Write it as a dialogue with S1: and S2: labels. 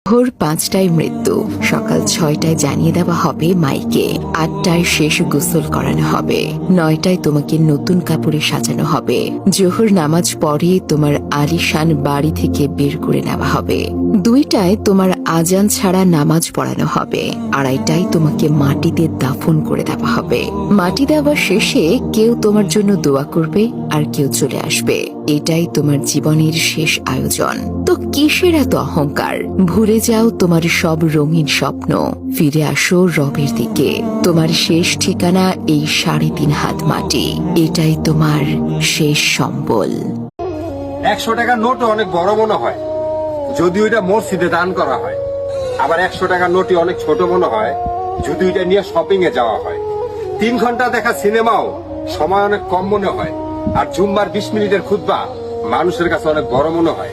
S1: ভোর ৫টায় মৃত্যু, সকাল ৬টায় জানিয়ে দেওয়া হবে মাইকে, ৮টায় শেষ গোসল করানো হবে, ৯টায় তোমাকে নতুন কাপড়ে সাজানো হবে, জোহর নামাজ পড়ে তোমার আলিশান বাড়ি থেকে বের করে নেওয়া হবে, ২টায় তোমার আজান ছাড়া নামাজ পড়ানো হবে, ২:৩০টায় তোমাকে মাটিতে দাফন করে দেওয়া হবে। মাটি দেওয়া শেষে কেউ তোমার জন্য দোয়া করবে আর কেউ চলে আসবে। এটাই তোমার জীবনের শেষ আয়োজন। তো কিসের এত অহংকার? ভুলে যাও তোমার সব রঙিন স্বপ্ন, ফিরে আসো রবের দিকে। তোমার শেষ ঠিকানা এই ৩.৫ হাত মাটি। এটাই তোমার শেষ সম্বল।
S2: ১০০ টাকার নোটও অনেক বড় মনে হয় যদি ওইটা মসজিদে দান করা হয়, আবার ১০০ টাকার নোটই অনেক ছোট মনে হয় যদি ওইটা নিয়ে শপিং এ যাওয়া হয়। ৩ ঘন্টা দেখা সিনেমাও সময় অনেক কম মনে হয়, আর জুম্মার ২০ মিনিটের খুতবা মানুষের কাছে অনেক বড় মনে হয়।